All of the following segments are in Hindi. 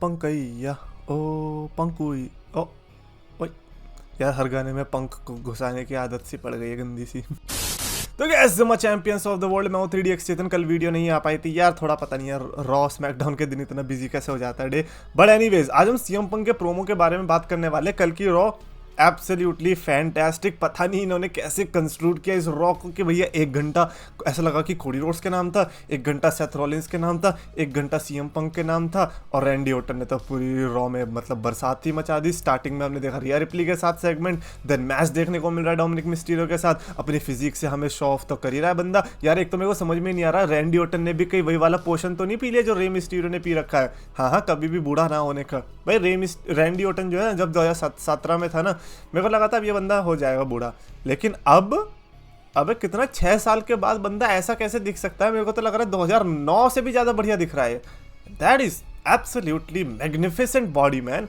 पंकैया ओ पंकुई ओ ओए यार, हर गाने में पंख को घुसाने की आदत सी पड़ गई है, गंदी सी। तो gas champions of the world में हूँ 3DX चेतन। कल वीडियो नहीं आ पाई थी यार, थोड़ा पता नहीं यार रॉ स्मैकडाउन के दिन इतना बिजी कैसे हो जाता है डे। बट एनीवेज आज हम सीएम पंक के प्रोमो के बारे में बात करने वाले। कल की रॉ एब्सोल्युटली फैंटास्टिक। पता नहीं इन्होंने कैसे कंस्ट्रूट किया इस रॉ को कि भैया 1 घंटा ऐसा लगा कि कोडी रोड्स के नाम था, 1 घंटा सेथ रॉलिंस के नाम था, 1 घंटा सीएम पंक के नाम था, और रैंडी ओर्टन ने तो पूरी रॉ में मतलब बरसात ही मचा दी। स्टार्टिंग में हमने देखा रिया रिप्ली के साथ सेगमेंट, देन मैच देखने को मिल रहा है डोमिनिक मिस्टीरियो के साथ। अपनी फिजिक से हमें शो ऑफ तो कर ही रहा है बंदा यार। एक तो मेरे को समझ में नहीं आ रहा रैंडी ओर्टन ने भी कहीं वही वाला पोशन तो नहीं पी लिया जो रे मिस्टीरियो ने पी रखा है। हाँ, कभी भी बूढ़ा ना होने का भाई। रैंडी ओर्टन जो है ना, जब 2017 में था ना, मेरे को लगा था अब ये बंदा हो जाएगा बूढ़ा, लेकिन अब कितना 6 साल के बाद बंदा ऐसा कैसे दिख सकता है। मेरे को तो लग रहा है 2009 से भी ज्यादा बढ़िया दिख रहा है। That is absolutely magnificent body man.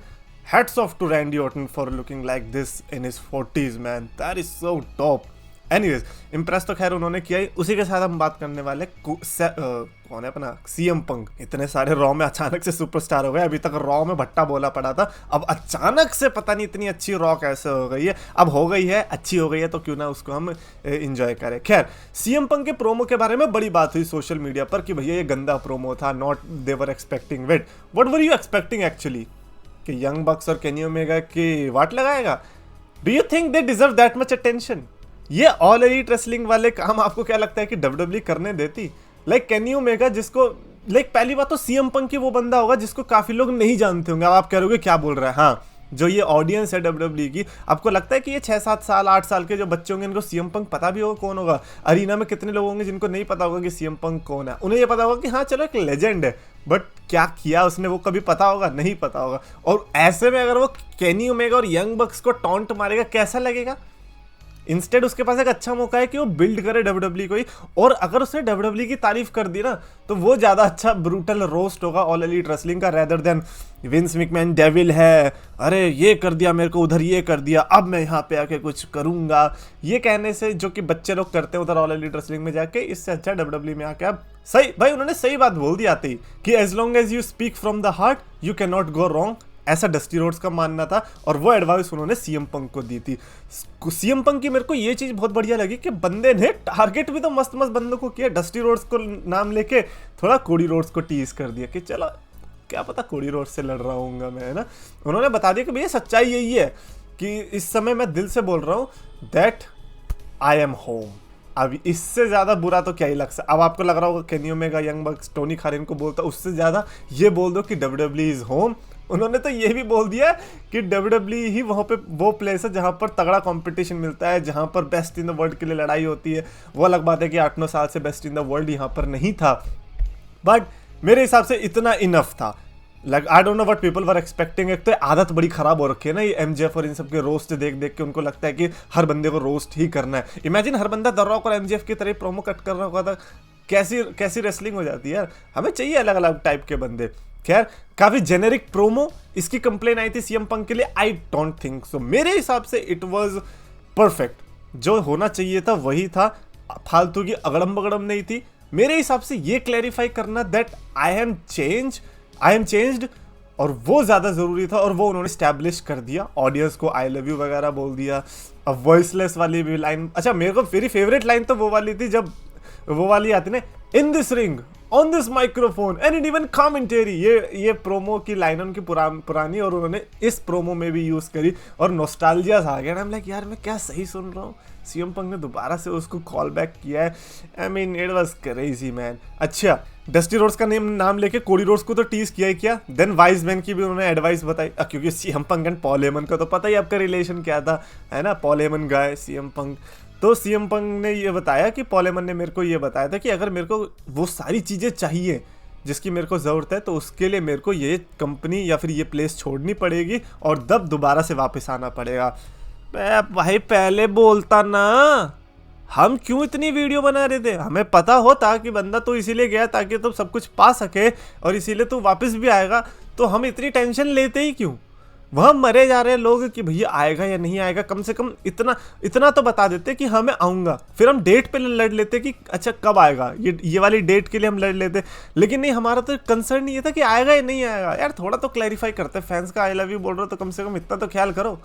Hats off to Randy Orton for looking like this in his 40s man. That is so top. Anyways impress तो खैर उन्होंने किया ही। उसी के साथ हम बात करने वाले कौन है अपना सीएम पंक। इतने सारे रॉ में अचानक से सुपरस्टार हो गए। अभी तक रॉ में भट्टा बोला पड़ा था, अब अचानक से पता नहीं इतनी अच्छी रॉ कैसे हो गई है। अब हो गई है, अच्छी हो गई है, तो क्यों ना उसको हम एंजॉय करें। खैर सीएम पंक के प्रोमो के बारे में बड़ी बात हुई सोशल मीडिया पर कि भैया ये गंदा प्रोमो था, not they were expecting. Wait, what were you expecting actually? कि यंग बक्स और केनी ओमेगा की वाट लगाएगा? Do you think they deserve that much attention? ये ऑल एलीट रेसलिंग वाले काम आपको क्या लगता है कि डब्ल्यूडब्ल्यू करने देती? लाइक केनी ओमेगा, जिसको पहली बात तो सीएम पंक की वो बंदा होगा जिसको काफी लोग नहीं जानते होंगे। अब आप कह रहे हो क्या बोल रहा है। हाँ, जो ये ऑडियंस है डब्ल्यूडब्ल्यू की, आपको लगता है कि ये 6-7 साल 8 साल के जो बच्चे होंगे इनको सीएम पंक पता भी होगा कौन होगा? अरीना में कितने लोग होंगे जिनको नहीं पता होगा कि सीएम पंक कौन है? उन्हें ये पता होगा कि हाँ चलो एक लेजेंड है, बट क्या किया उसने वो कभी पता होगा? नहीं पता होगा। और ऐसे में अगर वो केनी ओमेगा और यंग बक्स को टॉन्ट मारेगा कैसा लगेगा? इंस्टेड उसके पास एक अच्छा मौका है कि वो बिल्ड करे डब्ल्यूडब्ल्यू को ही। और अगर उसने डब्ल्यूडब्ल्यू की तारीफ कर दी ना, तो वो ज्यादा अच्छा ब्रूटल रोस्ट होगा ऑल एलीट रेसलिंग का, rather than Vince McMahon devil है, अरे ये कर दिया मेरे को, उधर ये कर दिया, अब मैं यहाँ पे आके कुछ करूंगा, ये कहने से जो कि बच्चे लोग करते हैं उधर ऑल एलीट रेसलिंग में जाके। इससे अच्छा डब्ल्यूडब्ल्यू में आके आप सही भाई, उन्होंने सही बात बोल दी आती कि as long as you speak from the heart you can not go wrong. ऐसा डस्टी रोड्स का मानना था और वो एडवाइस उन्होंने सीएम पंक को दी थी। सीएम पंक की मेरे को ये चीज बहुत बढ़िया लगी कि बंदे ने टारगेट भी तो मस्त मस्त बंदों को किया। डस्टी रोड्स को नाम लेके थोड़ा कोडी रोड्स को टीज कर दिया कि चलो क्या पता कोडी रोड्स से लड़ रहा हूँ मैं, है ना। उन्होंने बता दिया कि भैया सच्चाई यही है कि इस समय मैं दिल से बोल रहा हूँ दैट आई एम होम। अब इससे ज्यादा बुरा तो क्या ही लग सकता। अब आपको लग रहा होगा Kenny Omega Young Bucks Tony खारिन को बोलता, उससे ज्यादा ये बोल दो कि डब्ल्यूडब्ल्यू इज होम। उन्होंने तो ये भी बोल दिया कि डब्ल्यूडब्ल्यू ही वहाँ पे वो प्लेस है जहाँ पर तगड़ा कंपटीशन मिलता है, जहाँ पर बेस्ट इन द वर्ल्ड के लिए लड़ाई होती है। वो अलग बात है कि 8-9 साल से बेस्ट इन द वर्ल्ड यहाँ पर नहीं था, बट मेरे हिसाब से इतना इनफ था। Like I don't know what people were expecting. एक तो आदत बड़ी खराब हो रखी है ना ये एमजेएफ और इन सब के रोस्ट देख देख के, उनको लगता है कि हर बंदे को रोस्ट ही करना है। इमेजिन हर बंदा द रॉक और एमजेएफ की तरह प्रोमो कट कर रहा होगा था, कैसी रेसलिंग हो जाती है यार। हमें चाहिए अलग अलग टाइप के बंदे। खैर काफी जेनेरिक प्रोमो, इसकी कंप्लेन आई थी सीएम पंक के लिए। I don't think so. मेरे हिसाब से इट वाज परफेक्ट, जो होना चाहिए था वही था, फालतू की अगड़म बगड़म नहीं थी। मेरे हिसाब से ये क्लैरिफाई करना दैट आई एम चेंज्ड, और वो ज्यादा जरूरी था, और वो उन्होंने स्टैब्लिश कर दिया। ऑडियंस को आई लव यू वगैरह बोल दिया। अब वॉइसलेस वाली भी लाइन, अच्छा मेरे को मेरी फेवरेट लाइन तो वो वाली थी जब वो वाली आती ना, in this ring on this microphone and even commentary. ये प्रोमो की लाइन उनकी पुरानी, और उन्होंने इस प्रोमो में भी यूज करी और नॉस्टैल्जिया आ गया। आई एम लाइक यार मैं क्या सही सुन रहा हूँ। सीएम पंक ने दोबारा से उसको कॉल बैक किया है। I mean it was crazy man. अच्छा डस्टी रोड्स का नाम लेके कोडी रोड्स को तो टीज किया ही किया, देन वाइज मैन की भी उन्होंने एडवाइस बताई, क्योंकि CM Punk and Paul Heyman का तो पता ही आपका रिलेशन क्या था, है ना। पॉल हेमन गाय सीएम पंक, तो सीएम पंक ने ये बताया कि पॉल हेमन ने मेरे को ये बताया था कि अगर मेरे को वो सारी चीज़ें चाहिए जिसकी मेरे को ज़रूरत है, तो उसके लिए मेरे को ये कंपनी या फिर ये प्लेस छोड़नी पड़ेगी और तब दोबारा से वापस आना पड़ेगा। भाई पहले बोलता ना, हम क्यों इतनी वीडियो बना रहे थे? हमें पता होता कि बंदा तो इसीलिए गया ताकि तुम सब कुछ पा सके और इसीलिए तू वापस भी आएगा, तो हम इतनी टेंशन लेते ही क्यों? वहाँ मरे जा रहे हैं लोग कि भैया आएगा या नहीं आएगा, कम से कम इतना तो बता देते कि हाँ मैं आऊँगा, फिर हम डेट पे लड़ लेते कि अच्छा कब आएगा, ये वाली डेट के लिए हम लड़ लेते। लेकिन नहीं, हमारा तो कंसर्न ये था कि आएगा या नहीं आएगा। यार थोड़ा तो क्लैरिफाई करते, फैंस का आई लव यू बोल रहे हो तो कम से कम इतना तो ख्याल करो।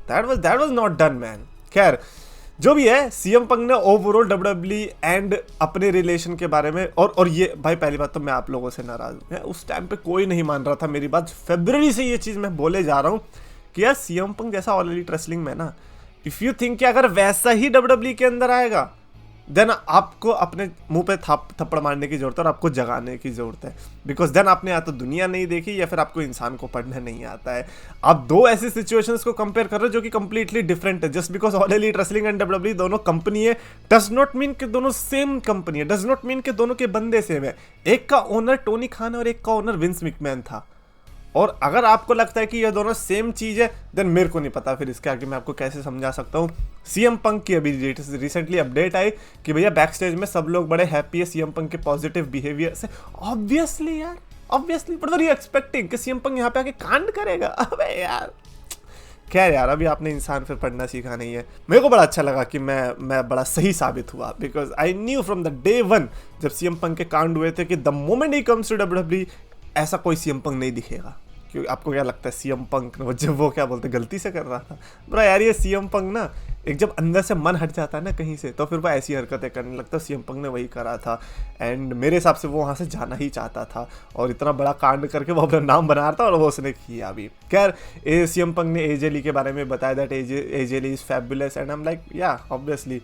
That was not done man. खैर जो भी है, सीएम पंक ने ओवरऑल डब्ल्यूडब्ल्यूई एंड अपने रिलेशन के बारे में और ये भाई पहली बात तो मैं आप लोगों से नाराज हूँ, उस टाइम पे कोई नहीं मान रहा था मेरी बात। फरवरी से ये चीज़ मैं बोले जा रहा हूँ कि यार सीएम पंक जैसा ऑल एलीट रेसलिंग में ना, इफ़ यू थिंक कि अगर वैसा ही डब्ल्यूडब्ल्यूई के अंदर आएगा देन आपको अपने मुंह पे थप्पड़ मारने की जरूरत है और आपको जगाने की जरूरत है। बिकॉज देन आपने या तो दुनिया नहीं देखी या फिर आपको इंसान को पढ़ना नहीं आता है। आप दो ऐसी सिचुएशंस को कंपेयर कर रहे हो जो कि कंप्लीटली डिफरेंट है। Just because all elite wrestling and WWE दोनों कंपनी है डज नॉट मीन कि दोनों सेम कंपनी है, डज नॉट मीन कि दोनों के बंदे सेम है। एक का ओनर टोनी खान और एक का ओनर विंस मैकमैन था। और अगर आपको लगता है कि ये दोनों सेम चीज़ है देन मेरे को नहीं पता फिर इसके आगे मैं आपको कैसे समझा सकता हूँ। सीएम पंक की अभी रिसेंटली अपडेट आई कि भैया बैक स्टेज में सब लोग बड़े हैप्पी है सीएम पंक के पॉजिटिव बिहेवियर से। ऑब्वियसली यार, obviously, but were you expecting कि सीएम पंक यहाँ पे आके कांड करेगा? अबे यार खैर यार, अभी आपने इंसान फिर पढ़ना सीखा नहीं है। मेरे को बड़ा अच्छा लगा कि मैं बड़ा सही साबित हुआ, because I knew from the day one जब सीएम पंक के कांड हुए थे कि the moment he comes to WWE ऐसा कोई सीएम पंक नहीं दिखेगा। क्योंकि आपको क्या लगता है सीएम पंक जब वो क्या बोलते गलती से कर रहा था? ब्रो यार ये सीएम पंक ना एक जब अंदर से मन हट जाता है ना कहीं से तो फिर वो ऐसी हरकतें करने लगता है। सीएम पंक ने वही करा था एंड मेरे हिसाब से वो वहाँ से जाना ही चाहता था और इतना बड़ा कांड करके वो अपना नाम बना रहा था और वो उसने किया भी। खैर सीएम पंक ने एजे ली के बारे में बताया that AJ Lee is fabulous and I am like yeah obviously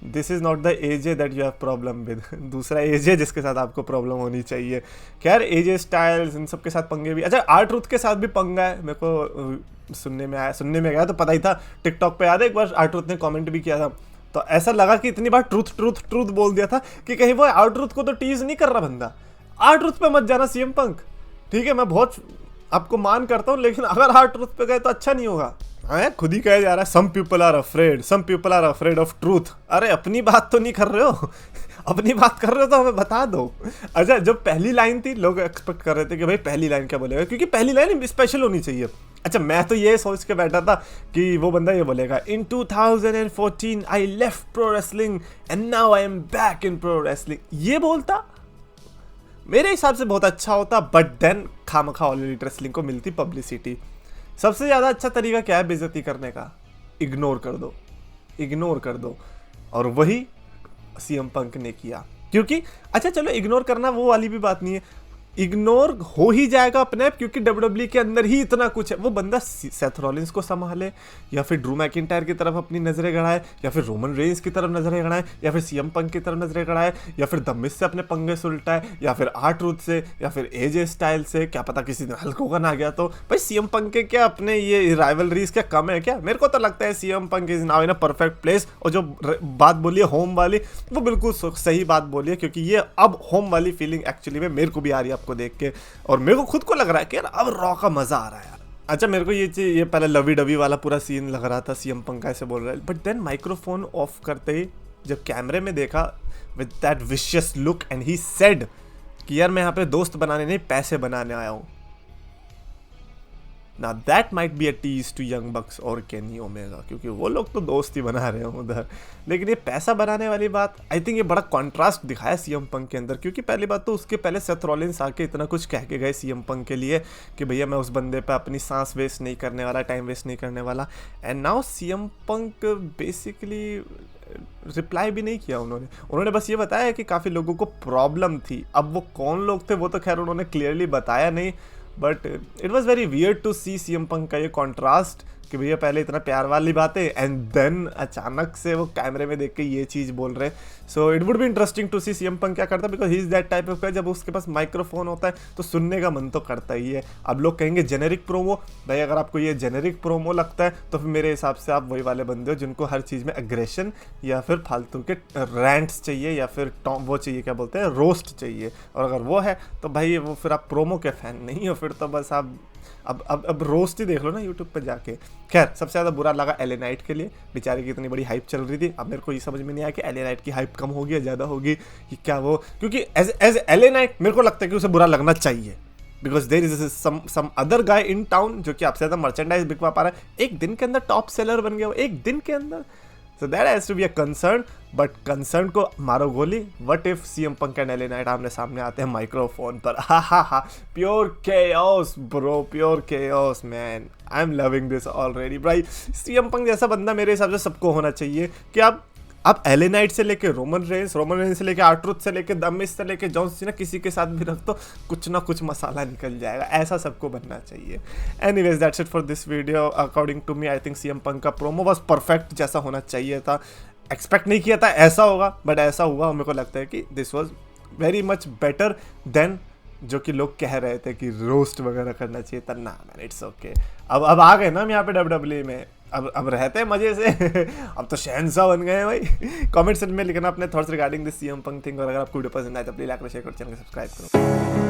this is not the AJ that you have problem with. दूसरा एजे जिसके साथ आपको प्रॉब्लम होनी चाहिए। खैर एजे स्टाइल्स इन सब के साथ पंगे भी। अच्छा R-Truth के साथ भी पंगा है, मेरे को सुनने में गया तो पता ही था। टिकटॉक पे याद है एक बार R-Truth ने कमेंट भी किया था तो ऐसा लगा कि इतनी बार ट्रूथ बोल दिया था कि कहीं वो R-Truth को तो टीज नहीं कर रहा बंदा। R-Truth पे मत जाना सीएम पंक, ठीक है? मैं बहुत आपको मान करता हूँ लेकिन अगर R-Truth पे गए तो अच्छा नहीं होगा। खुद ही कहा जा रहा है some people are afraid of truth. अरे अपनी बात तो नहीं कर रहे हो अपनी बात कर रहे हो तो हमें बता दो। अच्छा जब पहली लाइन थी लोग एक्सपेक्ट कर रहे थे कि भाई पहली लाइन क्या बोलेगा, क्योंकि पहली लाइन स्पेशल होनी चाहिए। अच्छा मैं तो ये सोच के बैठा था कि वो बंदा ये बोलेगा in 2014 I left pro wrestling and now I am back in pro wrestling. ये बोलता मेरे हिसाब से बहुत अच्छा होता, बट देन खामखा ऑल एलीट रेसलिंग को मिलती पब्लिसिटी। सबसे ज़्यादा अच्छा तरीका क्या है बेइज्जती करने का? इग्नोर कर दो और वही सीएम पंक ने किया। क्योंकि अच्छा चलो इग्नोर करना वो वाली भी बात नहीं है, इग्नोर हो ही जाएगा अपने आप क्योंकि डब्ल्यूडब्ल्यूई के अंदर ही इतना कुछ है। वो बंदा सेथ रॉलिंस को संभाले या फिर ड्रू मैकिंटायर की तरफ अपनी नजरें गड़ाए या फिर रोमन रेंस की तरफ नजरें गड़ाए या फिर सीएम पंक की तरफ नजरें गड़ाए या फिर द मिज से अपने पंगे सुलटाए या फिर R-Truth से या फिर एजे स्टाइल से, क्या पता किसी दिन हल्क होगन आ गया तो। भाई सीएम पंक के क्या अपने ये राइवलरीज क्या कम है क्या? मेरे को तो लगता है CM Punk is now in a perfect place. और जो बात बोली है होम वाली वो बिल्कुल सही बात बोली है क्योंकि ये अब होम वाली फीलिंग एक्चुअली में मेरे को भी आ रही है को देख के और मेरे को खुद को लग रहा है कि यार अब रॉ का मजा आ रहा है यार। अच्छा मेरे को ये पहले लवी डवी वाला पूरा सीन लग रहा था सीएम पंक ऐसे बोल रहा है, बट देन माइक्रोफोन ऑफ करते ही जब कैमरे में देखा with that vicious look and he said कि यार मैं यहाँ पे दोस्त बनाने नहीं पैसे बनाने आया हूँ। Now that might be a tease to Young Bucks और Kenny Omega क्योंकि वो लोग तो दोस्त ही बना रहे हैं उधर, लेकिन ये पैसा बनाने वाली बात आई थिंक ये बड़ा कॉन्ट्रास्ट दिखाया सीएम पंक के अंदर। क्योंकि पहली बात तो उसके पहले सेथ रॉलिंस आके इतना कुछ कह के गए सीएम पंक के लिए कि भैया मैं उस बंदे पे अपनी सांस वेस्ट नहीं करने वाला, टाइम वेस्ट नहीं करने वाला। And now CM Punk basically reply भी नहीं किया उन्होंने बस ये बताया कि काफ़ी लोगों को प्रॉब्लम थी। अब वो कौन लोग थे वो तो खैर उन्होंने क्लियरली बताया नहीं, but it was very weird to see CM Punk का ये कॉन्ट्रास्ट कि भैया पहले इतना प्यार वाली बातें एंड देन अचानक से वो कैमरे में देख के ये चीज़ बोल रहे। So it would be interesting to see CM Punk क्या करता है because he is that type of guy. जब उसके पास माइक्रोफोन होता है तो सुनने का मन तो करता ही है। अब लोग कहेंगे जेनेरिक प्रोमो, भाई अगर आपको ये जेनेरिक प्रोमो लगता है तो फिर मेरे हिसाब से आप वही वाले बंदे हो जिनको हर चीज़ में एग्रेशन या फिर फालतू के रैंट्स चाहिए या फिर वो चाहिए क्या बोलते हैं रोस्ट चाहिए। और अगर वो है तो भाई वो फिर आप प्रोमो के फैन नहीं हो, फिर तो बस आप अब रोस्ट ही देख लो ना यूट्यूब पे जाके। खैर सबसे ज़्यादा बुरा लगा एले नाइट के लिए, बेचारे की इतनी बड़ी हाइप चल रही थी। अब मेरे को ये समझ में नहीं आया कि एले नाइट की हाइप कम होगी या ज़्यादा होगी कि क्या वो, क्योंकि एज एले नाइट मेरे को लगता है कि उसे बुरा लगना चाहिए because there is some other guy in town जो कि आपसे ज़्यादा मर्चेंडाइज बिकवा पा रहा है, एक दिन के अंदर टॉप सेलर बन गया वो, एक दिन के अंदर। So that has to be a concern, but concern को मारो गोली। What if CM Punk and LA Knight आमने सामने आते हैं माइक्रोफोन पर? हा pure chaos bro, pure chaos man, I'm loving this already भाई। CM Punk जैसा बंदा मेरे हिसाब से सबको होना चाहिए कि आप LA Knight से लेके रोमन रेंस से लेके R-Truth से लेके द मिज से लेके जॉन सीना, किसी के साथ भी रख तो कुछ ना कुछ मसाला निकल जाएगा, ऐसा सबको बनना चाहिए। Anyways that's it for this video. According to me I think CM Punk का प्रोमो बस परफेक्ट जैसा होना चाहिए था। एक्सपेक्ट नहीं किया था ऐसा होगा, बट ऐसा हुआ। मेरे को लगता है कि this was very much better than जो कि लोग कह रहे थे कि रोस्ट वगैरह करना चाहिए था। ना मैन, इट्स ओके। अब आ गए ना हम यहाँ पे WWE में, अब रहते हैं मजे से। अब तो शहंशाह बन गए हैं भाई। कमेंट सेक्शन में लिखना अपने thoughts regarding this CM Punk thing, और अगर आपको वीडियो पसंद आए तो प्लीज लाइक शेयर और चैनल को सब्सक्राइब करो।